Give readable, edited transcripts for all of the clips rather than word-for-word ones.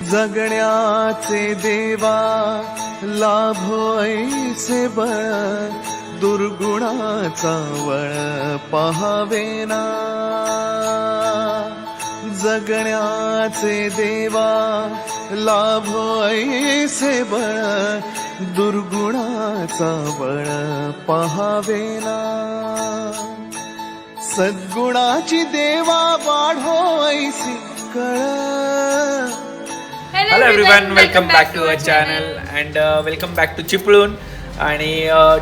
जगण्याचे देवा लाभो ऐसे बळ, दुर्गुणाचा वळ पहावेना. जगण्याचे देवा लाभो ऐसे बळ, दुर्गुणाचा बळ पहावेना. सद्गुणाची देवा वाढो ऐसी कळ. Hello everyone, welcome back to our channel and welcome back to Chiplun आणि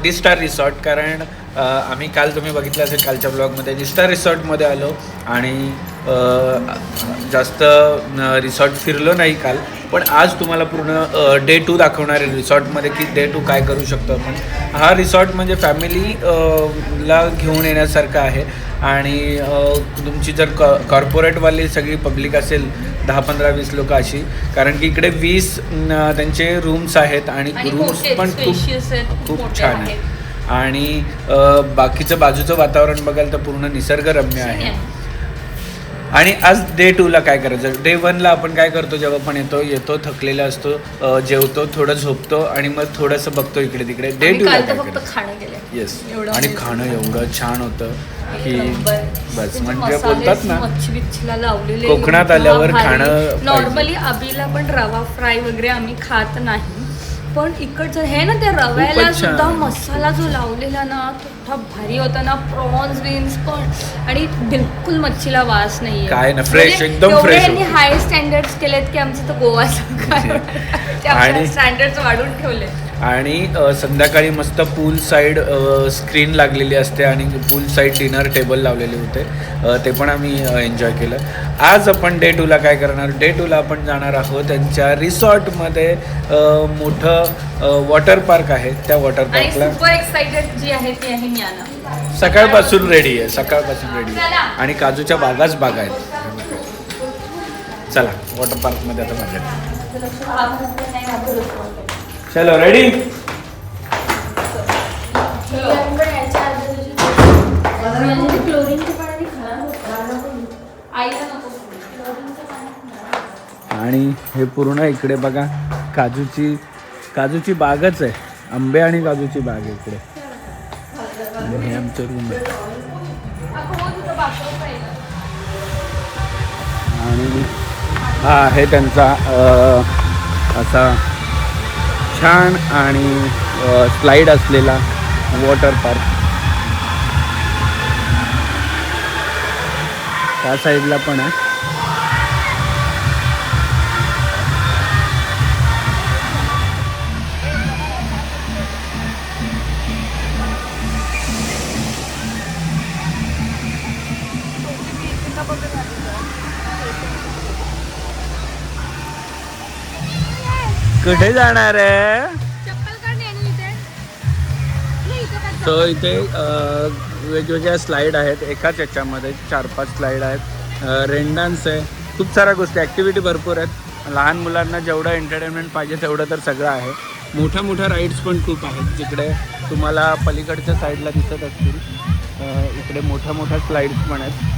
डी स्टार रिसॉर्ट. कारण आम्ही काल तुम्ही बघितलं असेल कालच्या ब्लॉगमध्ये डी स्टार रिसॉर्टमध्ये आलो आणि जास्त रिसॉर्ट फिरलो नाही काल, पण आज तुम्हाला पूर्ण डे 2 दाखवणार आहे रिसॉर्टमध्ये की डे 2 काय करू शकतो आपण. हा रिसॉर्ट म्हणजे फॅमिलीला घेऊन येण्यासारखा आहे आणि तुमची जर कॉर्पोरेटवाली सगळी पब्लिक असेल 10-15-20 लोक अशी, कारण की इकडे 20 त्यांचे रूम्स आहेत आणि रूम्स पण खूप छान आहेत आणि बाकीचं बाजूचं वातावरण बघाल तर पूर्ण निसर्गरम्य आहे. आणि आज डे 2ला काय करायचं. डे 1ला आपण काय करतो, जेव्हा पण येतो थकलेला असतो, जेवतो, थोडं झोपतो आणि मग थोडंसं बघतो इकडे तिकडे. डे 2ला येस, आणि खाणं एवढं छान होतं की बस, म्हणजे बोलतात ना कोकणात आल्यावर खाणं. नॉर्मली अभिला पण रवा फ्राय वगैरे आम्ही खात नाही, पण इकडचं हे ना त्या रव्याला सुद्धा मसाला जो लावलेला ना तो भारी होता ना. प्रॉन्स बीन्स पण, आणि बिलकुल मच्छीला वास नाहीये, काय ना, फ्रेश, एकदम फ्रेश. हाय स्टँडर्ड्स केलेत की आमचं तर गोवाचं आणि स्टँडर्ड्स वाढून ठेवले. आणि संध्याकाळी मस्त पूल साईड स्क्रीन लागलेली असते आणि पूल साईड डिनर टेबल लावलेले होते, ते पण आम्ही एन्जॉय केलं. आज आपण डे 2ला काय करणार. डे 2ला आपण जाणार आहोत त्यांच्या रिसॉर्टमध्ये. मोठं वॉटर पार्क आहे, त्या वॉटर पार्कला सुपर एक्साइटेड जी आहे ती आहे मी आना. सकाळपासून रेडी आहे आणि काजूच्या बागाच बागा आहेत. चला वॉटर पार्कमध्ये आता मजा. चलो रेडी. आणि हे पूर्ण इकडे बघा काजूची बागच आहे, आंबे आणि काजूची बाग आहे इकडे. आणि हे आमचं रूम आहे आणि हा आहे त्यांचा असा छान आणि स्लाईड असलेला वॉटर पार्क. त्या साईडला पण आहे. कुठे जाणार आहे. सो इथे वेगवेगळ्या स्लाईड आहेत, एकाच याच्यामध्ये 4-5 स्लाईड आहेत. रेन डान्स आहे, खूप साऱ्या गोष्टी, ॲक्टिव्हिटी भरपूर आहेत. लहान मुलांना जेवढं एंटरटेनमेंट पाहिजे तेवढं तर सगळं आहे. मोठ्या राईड्स पण खूप आहेत, जिकडे तुम्हाला पलीकडच्या साईडला दिसत असतील. इकडे मोठ्या स्लाईड्स पण आहेत.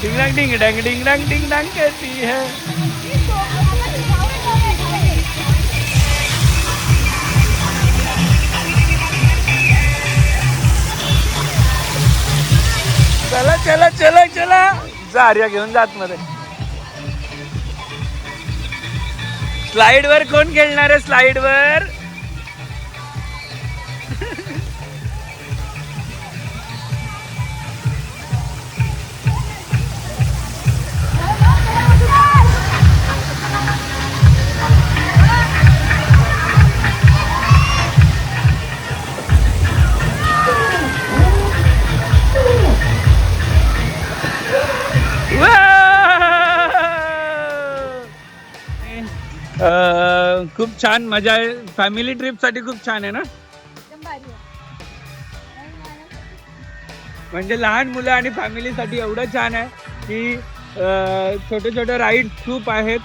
डिंग डांग डिंग डांग डिंग डांग डिंग डांग कहती है. चला जा आर्या घेऊन जात मध्ये. स्लाइड वर कोण खेळणार आहे. स्लाइड वर खूप छान मजा आहे. फॅमिली ट्रिप साठी खूप छान आहे ना. म्हणजे लहान मुलं आणि फॅमिलीसाठी एवढं छान आहे की छोटे राईड खूप आहेत.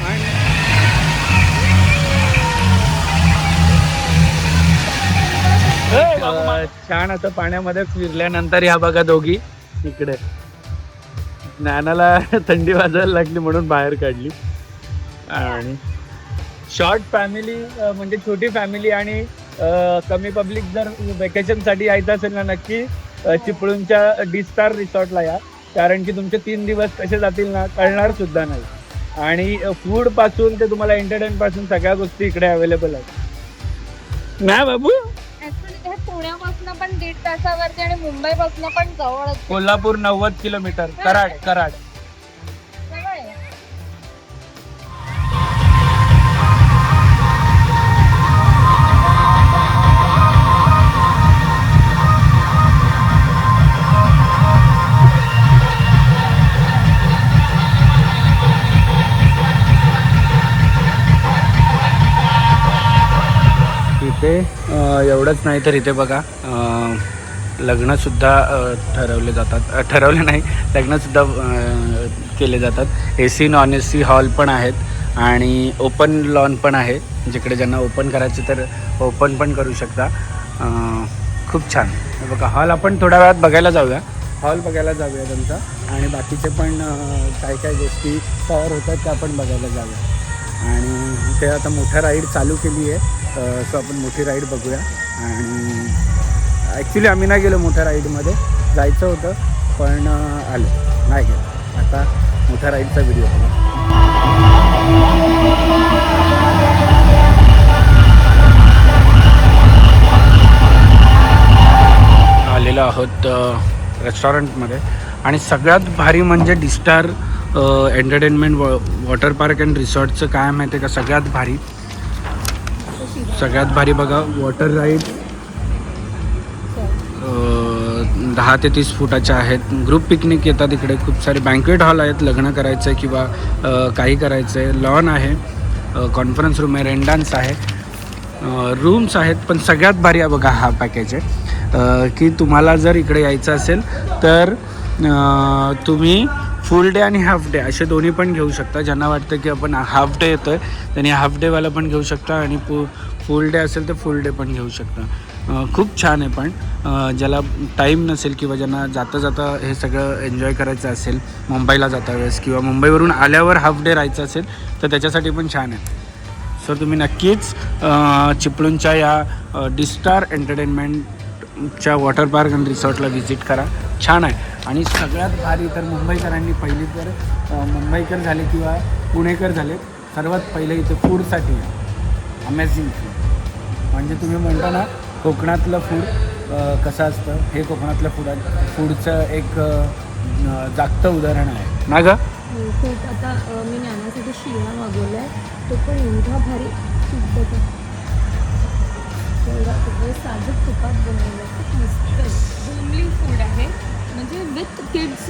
आणि छान असं पाण्यामध्ये फिरल्यानंतर ह्या बघा दोघी इकडे ज्ञानाला थंडी वाजायला लागली म्हणून बाहेर काढली. आणि शॉर्ट फॅमिली म्हणजे छोटी फॅमिली आणि कमी पब्लिक जर वेकेशनसाठी यायचं असेल ना, नक्की चिपळूणच्या डी-स्टार रिसॉर्टला या. कारण की तुमचे 3 दिवस कसे जातील ना कळणार सुद्धा नाही. आणि फूड पासून ते तुम्हाला एंटरटेन पासून सगळ्या गोष्टी इकडे अवेलेबल आहेत ना बाबू. ऍक्च्युली हे पुण्यापासून पण 1.5 तासावरती आणि मुंबईपासून पण जवळच. कोल्हापूर 90 किलोमीटर. कराड. जवळ आहे. इथे एवढंच नाही तर इथे बघा लग्नसुद्धा ठरवले जातात. ठरवले नाही, लग्नसुद्धा केले जातात. AC नॉन AC हॉल पण आहेत आणि ओपन लॉन पण आहे. जिकडे ज्यांना ओपन करायचे तर ओपन पण करू शकता. खूप छान. हे बघा हॉल आपण थोड्या वेळात बघायला जाऊया. हॉल बघायला जाऊया त्यांचा आणि बाकीचे पण काय काय गोष्टी कवर होतात त्या आपण बघायला जाऊया. आणि ते आता मोठा राईड चालू केली आहे. सो आपण मोठी राईड बघूया. आणि ॲक्च्युली आम्ही नाही गेलो मोठ्या राईडमध्ये, जायचं होतं पण आलो नाही गेलो. आता मोठ्या राईडचा व्हिडिओ बघा. आलेलो आहोत रेस्टॉरंटमध्ये आणि सगळ्यात भारी म्हणजे D Star entertainment water park and रिसॉर्टचं काय माहिती आहे का, सगळ्यात भारी बघा वॉटर राईड 10 ते 30 फुटाच्या आहेत. ग्रुप पिकनिक येतात इकडे. खूप सारे बँक्वेट हॉल आहेत, लग्न करायचं आहे किंवा काही करायचं आहे. लॉन आहे, कॉन्फरन्स रूम आहे, रेन डान्स आहे, रूम्स आहेत. पण सगळ्यात भारी आहे बघा हा पॅकेज आहे की तुम्हाला जर इकडे यायचं असेल तर तुम्ही फुल डे आणि हाफ डे असे दोन्ही पण घेऊ शकता. ज्यांना वाटतं की आपण हाफ डे येतो आहे त्यांनी हाफ डेवाला पण घेऊ शकता आणि फुल डे असेल तर फुल डे पण घेऊ शकता. खूप छान आहे. पण ज्याला टाईम नसेल किंवा ज्यांना जाता जाता हे सगळं एन्जॉय करायचं असेल मुंबईला जाता वेळेस किंवा मुंबईवरून आल्यावर हाफ डे राहायचं असेल तर त्याच्यासाठी पण छान आहे. सो तुम्ही नक्कीच चिपळूणच्या या डी-स्टार एंटरटेनमेंटच्या वॉटर पार्क आणि रिसॉर्टला व्हिजिट करा. छान आहे. आणि सगळ्यात भारी तर मुंबईकरांनी पहिली तर मुंबईकर झाले किंवा पुणेकर झाले सर्वात पहिले इथे फूडसाठी आहे. Amazing food. म्हणजे तुम्ही म्हणता ना कोकणातलं फूड कसं असतं, हे कोकणातलं फूडचं एक जागतं उदाहरण आहे ना ग. खूप. आता मी ज्ञानासाठी शिरा मागवला आहे, तो पण एवढा भारी तूप एवढा साजूक तुपात बनवलं. खूप मस्त होमली फूड आहे. म्हणजे विथ किड्स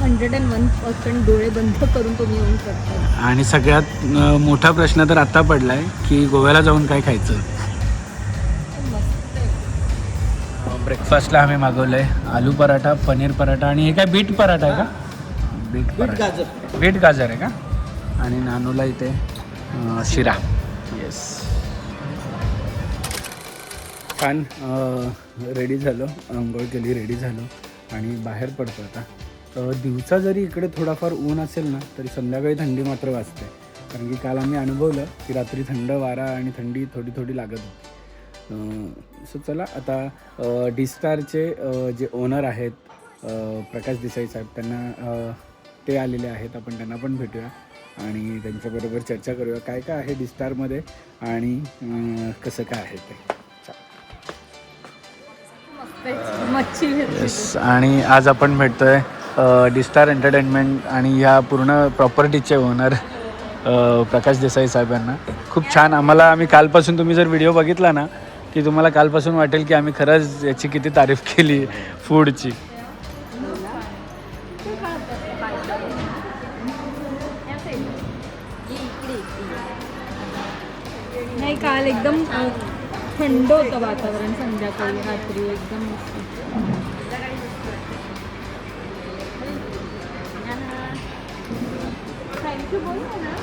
101% डोळे बंद करून तुम्ही येऊन करता. आणि सगळ्यात मोठा प्रश्न तर आत्ता पडला आहे की गोव्याला जाऊन काय खायचं. ब्रेकफास्टला आम्ही मागवलं आहे आलू पराठा, पनीर पराठा आणि हे काय बीट पराठा आहे का? बीट गाजर आहे का? आणि नानूला इथे शिरा. येस. छान रेडी झालो, आंघोळ केली, रेडी झालो आणि बाहेर पडतो आता. दिवसा जरी इकडे थोडाफार ऊन असेल ना तरी संध्याकाळी थंडी मात्र वाजते. कारण की काल आम्ही अनुभवलं की रात्री थंड वारा आणि थंडी थोडी थोडी लागत होती. सो चला आता डी-स्टारचे जे ओनर आहेत प्रकाश देसाई साहेब, त्यांना ते आलेले आहेत. आपण त्यांना पण भेटूया आणि त्यांच्याबरोबर चर्चा करूया काय काय आहे डी-स्टारमध्ये आणि कसं काय आहे ते. येस. आणि आज आपण भेटतोय डी-स्टार एंटरटेनमेंट आणि ह्या पूर्ण प्रॉपर्टीचे ओनर प्रकाश देसाई साहेब यांना. खूप छान. आम्ही कालपासून, तुम्ही जर व्हिडिओ बघितला ना की तुम्हाला कालपासून वाटेल की आम्ही खरंच याची किती तारीफ केली फूडची. नाही, काल एकदम थंड होतं वातावरण, संध्याकाळी रात्री एकदम मस्त.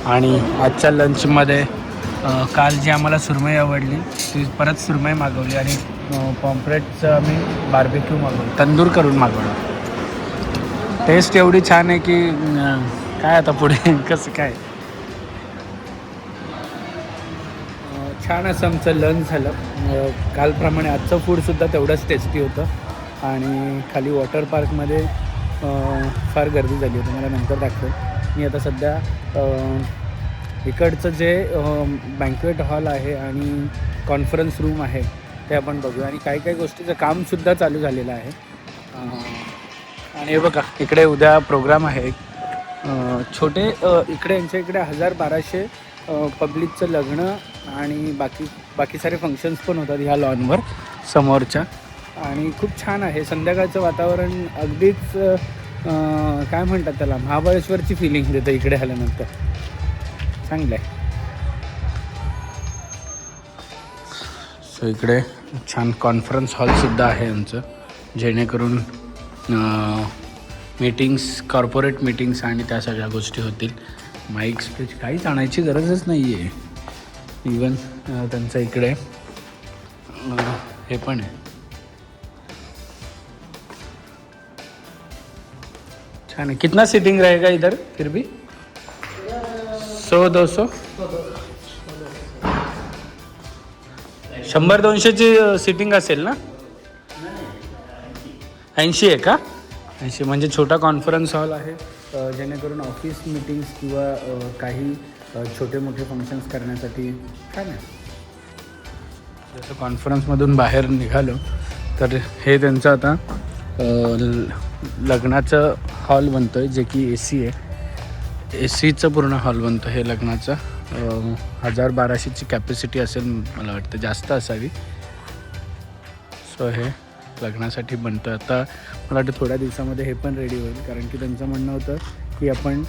आणि आजच्या लंचमध्ये काल जी आम्हाला सुरमई आवडली ती परत सुरमई मागवली आणि पॉम्फ्रेटचं आम्ही बार्बेक्यू मागवलं, तंदूर करून मागवलं. टेस्ट एवढी छान आहे की काय आता पुढे कसं काय. छान असं आमचं लंच झालं. कालप्रमाणे आजचं फूडसुद्धा तेवढंच टेस्टी होतं आणि खाली वॉटर पार्कमध्ये फार गर्दी झाली होती. मला नंतर दाखवेल. मी आता सध्या इकडचं जे बँक्वेट हॉल आहे आणि कॉन्फरन्स रूम आहे ते आपण बघूया आणि काही काही गोष्टीचं कामसुद्धा चालू झालेलं आहे. आणि हे बघा इकडे उद्या प्रोग्राम आहे छोटे इकडे यांच्या इकडे 1000-1200 पब्लिकचं लग्न आणि बाकी सारे फंक्शन्स पण होतात ह्या लॉनवर समोरच्या. आणि खूप छान आहे संध्याकाळचं वातावरण. अगदीच काय म्हणतात त्याला महाबळेश्वरची फिलिंग देतं इकडे आल्यानंतर. चांगलं आहे. सो इकडे छान कॉन्फरन्स हॉलसुद्धा आहे आमचं जेणेकरून मीटिंग्स कॉर्पोरेट मीटिंग्स आणि त्या सगळ्या गोष्टी होतील. माईक स्पीच काहीच आणायची गरजच नाही आहे. इवन त्यांचं इकडे हे पण आहे. छान आहे. कितना सीटिंग रहेगा इधर फिर भी 100-200 100-200ची सीटिंग असेल ना. 80 आहे का. 80 म्हणजे छोटा कॉन्फरन्स हॉल आहे जेणेकरून ऑफिस मीटिंग्स किंवा काही छोटे मोठे फंक्शन्स करण्यासाठी. काय नाही जसं कॉन्फरन्समधून बाहेर निघालो तर हे त्यांचं आता लग्नाचं हॉल बनतो आहे जे की AC आहे. ACचं पूर्ण हॉल बनतं हे लग्नाचं. 1000-1200ची कॅपॅसिटी असेल मला वाटतं जास्त असावी. सो हे लग्नासाठी बनतं. आता मला वाटतं थोड्या दिवसामध्ये हे पण रेडी होईल कारण की त्यांचं म्हणणं होतं की आपण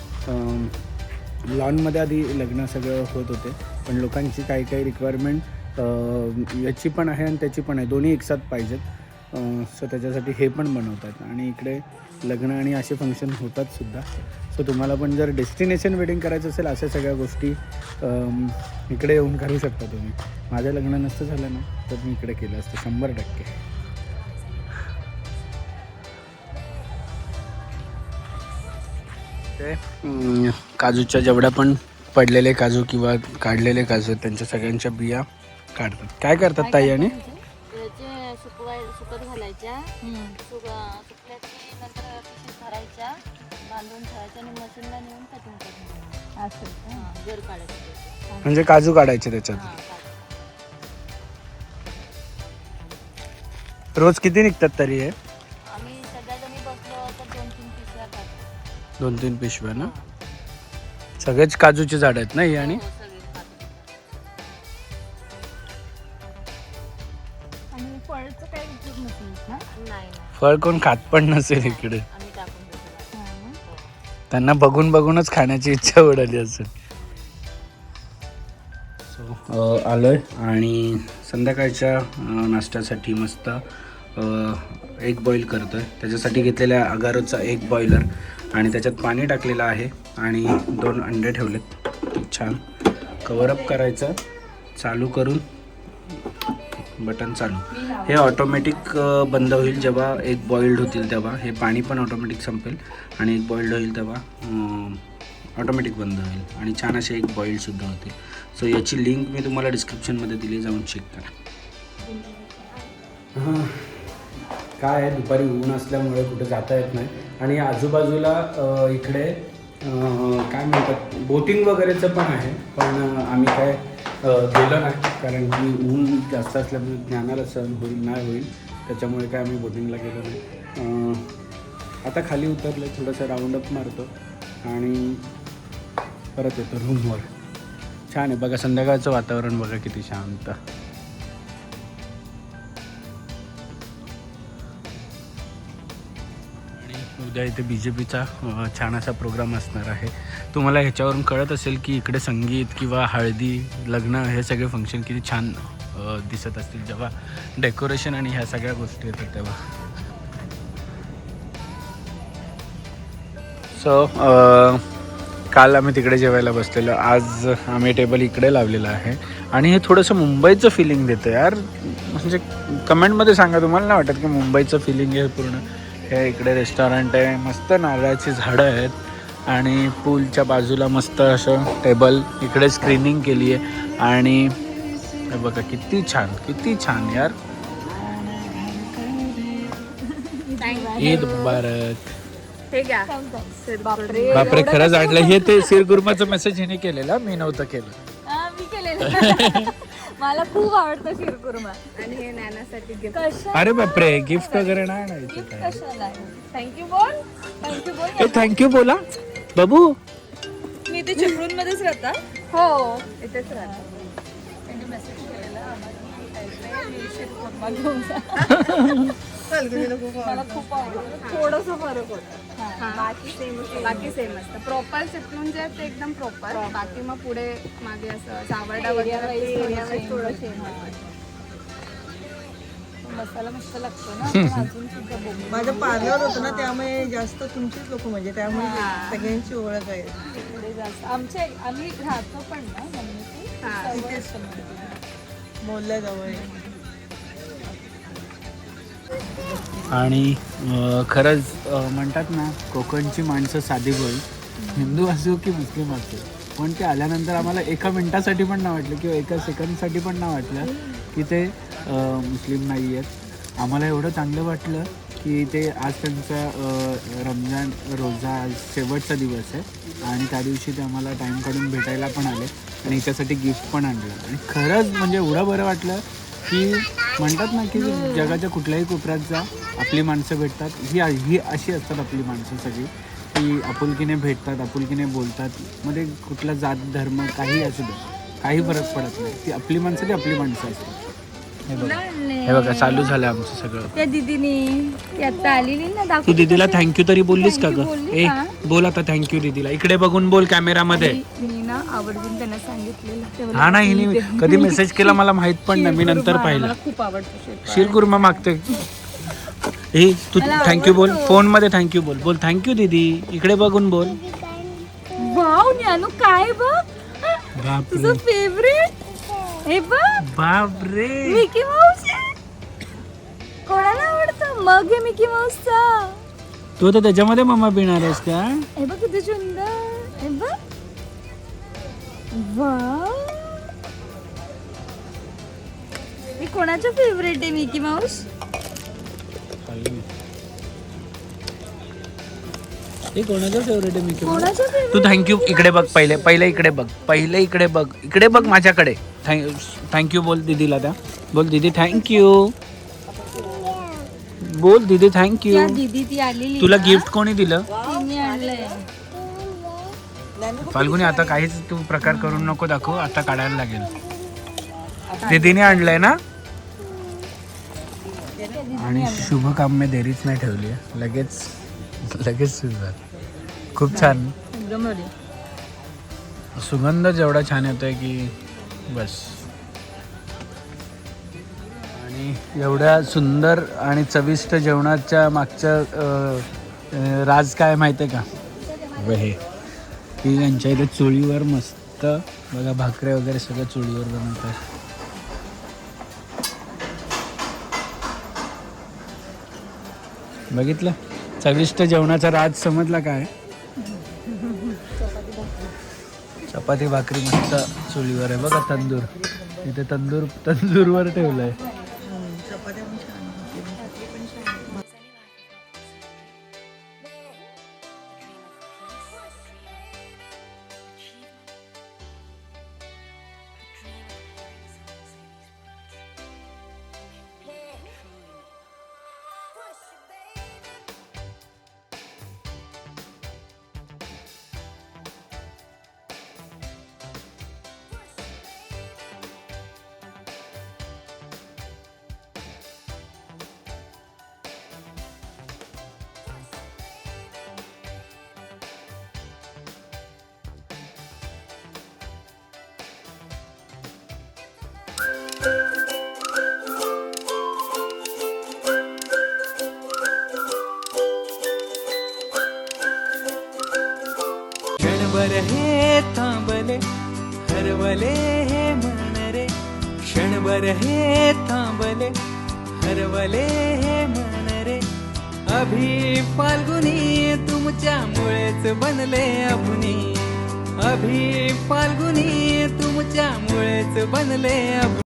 लॉनमध्ये आधी लग्न सगळं होत होते पण लोकांची काही काही रिक्वायरमेंट याची पण आहे आणि त्याची पण आहे दोन्ही एकसाथ पाहिजेत. सो त्याच्यासाठी हे पण बनवतात आणि इकडे लग्न आणि असे फंक्शन होतात सुद्धा. सो तुम्हाला पण जर डेस्टिनेशन वेडिंग करायचं असेल अशा सगळ्या गोष्टी इकडे येऊन करू शकता तुम्ही. माझं लग्न नसतं झालं ना तर मी इकडे केलं असतं 100%. ते काजूच्या जेवढ्या पण पडलेले काजू किंवा काढलेले काजू त्यांच्या सगळ्यांच्या बिया काढतात. काय करतात ताई आणि सुकत घालायच्या सुकल्याची नंतर पिशवीत भरायच्या बांधून ठेवायच्या आणि मशीनला नेऊन कटिंग करून असं गर काढायचं म्हणजे काजू काढायचे त्याच्यात. रोज किती निघतात तरी हे. आम्ही सध्या जणी बसलो तर 2-3 पिशव्या काढतो. 2-3 पिशव्या ना. सगळेच काजूचे झाड आहेत ना हे. आणि फळचं काही उपयोग नसेल ना. नाही फळ कोण खात पण नसेल इकडे. आम्ही टाकून देतो. त्यांना बघून बघूनच खाण्याची इच्छा उडाली असेल. सो आलोय आणि संध्याकाळच्या नाश्त्यासाठी मस्त एग बॉईल करतोय. त्याच्यासाठी घेतलेल्या अगारोचा एग बॉयलर आणि त्याच्यात पाणी टाकलेलं आहे आणि 2 अंडे ठेवलेत. छान कवरअप करायचं चालू करून बटन चालू. हे ऑटोमॅटिक बंद होईल जेव्हा एग बॉइल्ड होतील तेव्हा. हे पाणी पण ऑटोमॅटिक संपेल आणि एग बॉइल्ड होईल तेव्हा ऑटोमॅटिक बंद होईल आणि छान असे एग बॉइल्डसुद्धा होतील. सो याची लिंक मी तुम्हाला डिस्क्रिप्शनमध्ये दिली जाऊन चेक करा. हां काय आहे दुपारी ऊन असल्यामुळे कुठे जाता येत नाही आणि आजूबाजूला इकडे काय म्हणतात बोटिंग वगैरेचं पण आहे पण आम्ही काय गेलो नाही कारण की ऊन जास्त असल्यामुळे ज्ञानाला सहन होईल नाही होईल त्याच्यामुळे काय आम्ही बोटिंगला गेलो नाही. आता खाली उतरलं थोडंसं राऊंडअप मारतो आणि परत येतो रूमवर. छान आहे बघा संध्याकाळचं वातावरण बघा किती शांत. उद्या इथे BJPचा छान असा प्रोग्राम असणार आहे. तुम्हाला ह्याच्यावरून कळत असेल की इकडे संगीत किंवा हळदी लग्न हे सगळे फंक्शन किती छान दिसत असतील जेव्हा डेकोरेशन आणि ह्या सगळ्या गोष्टी येतात तेव्हा. सो काल आम्ही तिकडे जेवायला बसलेलो. आज आम्ही टेबल इकडे लावलेलं आहे आणि हे थोडंसं मुंबईचं फिलिंग देतं यार. म्हणजे कमेंटमध्ये सांगा तुम्हाला नाही वाटत की मुंबईचं फिलिंग आहे पूर्ण हे इकडे रेस्टॉरंट आहे, मस्त नारळाची झाडं आहेत आणि पूलच्या बाजूला मस्त असं टेबल, इकडे स्क्रीनिंग केली आहे आणि हे बघा किती छान यार. ईद मुबारक. हे घ्या. बापरे खरंच आणलं हे. ते शिरगुर्माचं मेसेज हिने केलेला, मी नव्हतं केलं. मी केलेलं. मला खूप आवडतं शिरकुर्मा. आणि हे नॅनासाठी गिफ्ट. अरे बापरे गिफ्ट वगैरे नाही आणायचं काय. थँक्यू बोल. ए थँक्यू बोला बाबू. मी इथे चिपळूण मध्येच राहता. हो इथेच राहता. त्यांनी मेसेज केलेला मला खूप आवडतं. थोडंसं फरक होतं. बाकी सेम असतं. प्रॉपर चिपळूण जे आहे ते एकदम प्रॉपर. बाकी मग पुढे मागे असं सावर्डा वगैरे थोडं सेम मसाला मस्त लागतो ना. अजून सुद्धा माझं पार्लर होतं ना त्यामुळे जास्त तुमचीच लोक म्हणजे त्यामुळे सगळ्यांची ओळख आहे. तिकडे जास्त आम्ही राहतो पण ना मम्मी मोलला जवळ आणि खरंच म्हणतात ना कोकणची माणसं साधी बोल, हिंदू असो की मुस्लिम असो, पण ते आल्यानंतर आम्हाला एका मिनिटासाठी पण नाही वाटलं किंवा एका सेकंडसाठी पण नाही वाटलं की ते मुस्लिम नाही आहेत. आम्हाला एवढं चांगलं वाटलं की ते आज त्यांचा रमजान रोजा आज शेवटचा दिवस आहे आणि त्या दिवशी ते आम्हाला टाईम काढून भेटायला पण आले आणि याच्यासाठी गिफ्ट पण आणलं. आणि खरंच म्हणजे एवढं बरं वाटलं की म्हणतात ना की जगाच्या कुठल्याही कोपऱ्यात जा आपली माणसं भेटतात. ही अशी असतात आपली माणसं सगळी की आपुलकीने भेटतात, आपुलकीने बोलतात. मध्ये कुठला जात धर्म काही असू दे, काही फरक पडत नाही. ती आपली माणसं असतात. हे बघा चालू झालं आमचं सगळं. त्या दीदीनी आता आलेली ना. तू दीदीला थँक्यू तरी बोललीस का ग? ए बोल आता थँक्यू दीदीला. इकडे बघून बोल कॅमेरामध्ये. मी ना आवर्जून त्यांना सांगितलेलं. हा नाही हिने कधी मेसेज केला मला माहित पण नाही, मी नंतर पाहिलं. खूप आवडतं शिरकुर्मा मागते. ए तू थँक्यू बोल, फोन मध्ये थँक्यू बोल थँक्यू दीदी. इकडे बघून बोल. वाव न्यानू काय बघ बापरे तुझं फेवरेट. हे बघ बापरे मिकी माऊस. कोणाला आवडतं मग हे मिकी माऊसचा. तू आता त्याच्यामध्ये मम्मा पिणार आहेस का? हे बघ किती सुंदर. हे बघ वाव. मी कोणाचं फेवरेट आहे मिकी माऊस? हे कोणाचं फेवरेट आहे मिकी माऊस? कोणाचं फेवरेट? तू थँक्यू इकडे बघ. पहिले इकडे बघ. इकडे बघ माझ्याकडे. थँक्यू बोल दीदीला. त्या बोल दीदी थँक्यू. बोल दीदी थँक्यू. त्या दीदी ती आलेली तुला ना, गिफ्ट कोणी दिलं? तिने आणलंय. फाल्गुनी आता काहीच तू प्रकार करून नको दाखव, आता काढायला लागेल. दीदीने आणलंय ना. आणि शुभ काम में देरीच नाही ठेवली, लगेच सुरुवात. खूप छान. एकदम भारी. सुगंध जेवढा छान येतोय की बस. आणि एवढ्या सुंदर आणि चविष्ट जेवणाच्या मागचं राज काय माहिती आहे का? हे की यांच्या इथे चुलीवर मस्त बघा भाकरे वगैरे सगळं चुलीवर बनवतात. बघितलं चविष्ट जेवणाचा राज समजला काय? चपाती भाकरी मस्त चुलीवर आहे बघा. तंदूर इथे तंदूरवर ठेवलंय. चपात्या पण छान क्षणभर हे थांबले हरवले हे मन रे. क्षणभर हे थांबले हरवले हे मन रे. अभि फाल्गुनी तुमच्यामुळेच बनले अभुनी, अभि फाल्गुनी तुमच्यामुळेच बनले अभुनी.